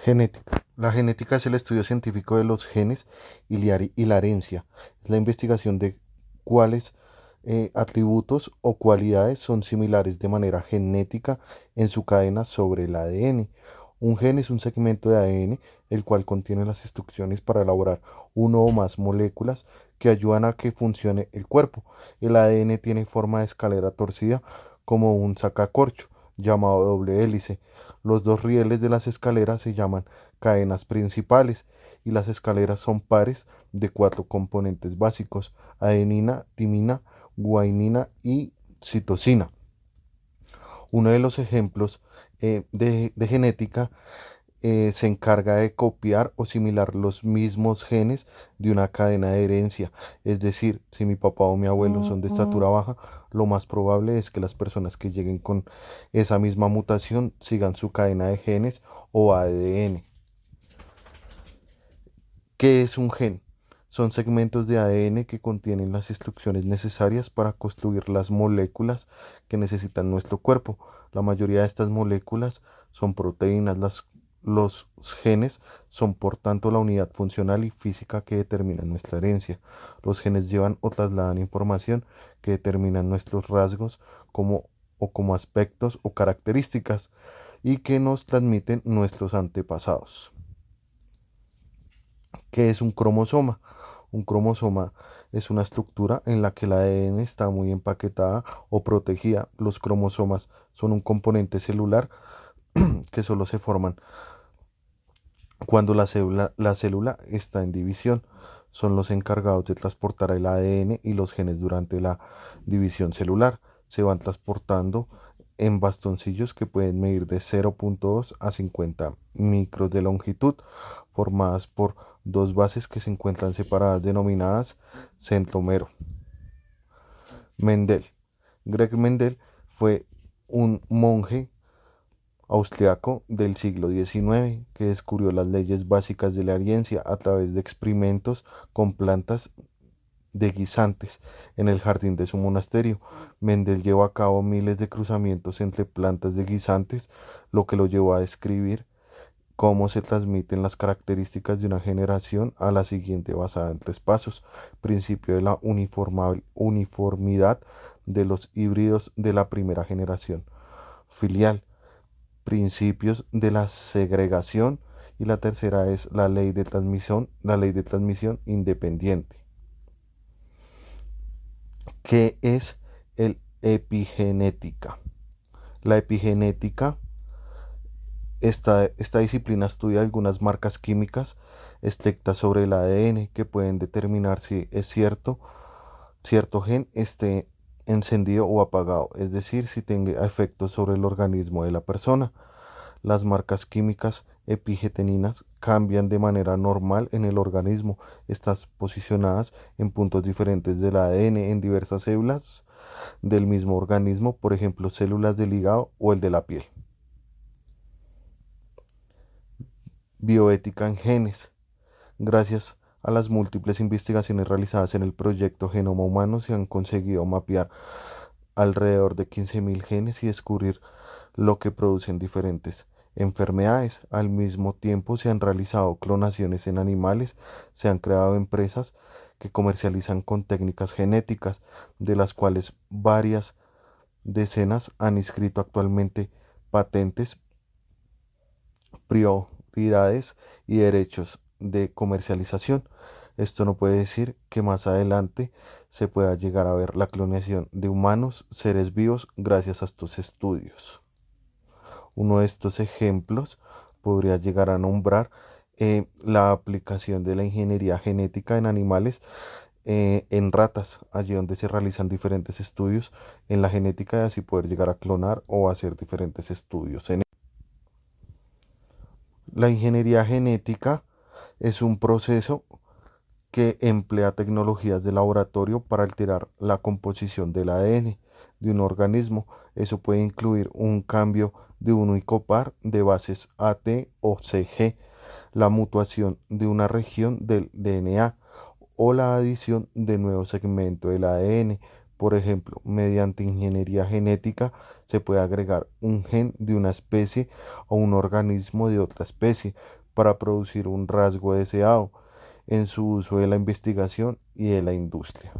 Genética. La genética es el estudio científico de los genes y la herencia. Es la investigación de cuáles atributos o cualidades son similares de manera genética en su cadena sobre el ADN. Un gen es un segmento de ADN el cual contiene las instrucciones para elaborar uno o más moléculas que ayudan a que funcione el cuerpo. El ADN tiene forma de escalera torcida como un sacacorcho llamado doble hélice. Los dos rieles de las escaleras se llaman cadenas principales y las escaleras son pares de cuatro componentes básicos: adenina, timina, guanina y citosina. Uno de los ejemplos de genética se encarga de copiar o similar los mismos genes de una cadena de herencia. Es decir, si mi papá o mi abuelo son de estatura baja, lo más probable es que las personas que lleguen con esa misma mutación sigan su cadena de genes o ADN. ¿Qué es un gen? Son segmentos de ADN que contienen las instrucciones necesarias para construir las moléculas que necesitan nuestro cuerpo. La mayoría de estas moléculas son proteínas. Los genes son por tanto la unidad funcional y física que determina nuestra herencia. Los genes llevan o trasladan información que determinan nuestros rasgos como aspectos o características y que nos transmiten nuestros antepasados. ¿Qué es un cromosoma? Un cromosoma es una estructura en la que la ADN está muy empaquetada o protegida. Los cromosomas son un componente celular que solo se forman cuando la célula está en división. Son los encargados de transportar el ADN y los genes durante la división celular. Se van transportando en bastoncillos que pueden medir de 0,2 a 50 micros de longitud, formadas por dos bases que se encuentran separadas, denominadas centrómero. Mendel. Greg Mendel fue un monje austriaco del siglo XIX que descubrió las leyes básicas de la herencia a través de experimentos con plantas de guisantes en el jardín de su monasterio. Mendel llevó a cabo miles de cruzamientos entre plantas de guisantes, lo que lo llevó a describir cómo se transmiten las características de una generación a la siguiente basada en tres pasos: principio de la uniformidad de los híbridos de la primera generación; filial, principios de la segregación; y la tercera es la ley de transmisión independiente. ¿Qué es el epigenética? La epigenética, esta disciplina estudia algunas marcas químicas estrictas sobre el ADN que pueden determinar si es cierto gen esté encendido o apagado, es decir, si tenga efectos sobre el organismo de la persona. Las marcas químicas epigeteninas cambian de manera normal en el organismo. Están posicionadas en puntos diferentes del ADN en diversas células del mismo organismo, por ejemplo, células del hígado o el de la piel. Bioética en genes. Gracias a las múltiples investigaciones realizadas en el proyecto Genoma Humano, se han conseguido mapear alrededor de 15.000 genes y descubrir lo que producen diferentes enfermedades. Al mismo tiempo, se han realizado clonaciones en animales, se han creado empresas que comercializan con técnicas genéticas, de las cuales varias decenas han inscrito actualmente patentes, prioridades y derechos de comercialización. Esto no puede decir que más adelante se pueda llegar a ver la clonación de humanos, seres vivos, gracias a estos estudios. Uno de estos ejemplos podría llegar a nombrar la aplicación de la ingeniería genética en animales, en ratas, allí donde se realizan diferentes estudios en la genética y así poder llegar a clonar o hacer diferentes estudios en la ingeniería genética. Es un proceso que emplea tecnologías de laboratorio para alterar la composición del ADN de un organismo. Eso puede incluir un cambio de un único par de bases AT o CG, la mutación de una región del DNA o la adición de nuevos segmentos del ADN. Por ejemplo, mediante ingeniería genética se puede agregar un gen de una especie o un organismo de otra especie para producir un rasgo deseado en su uso de la investigación y de la industria.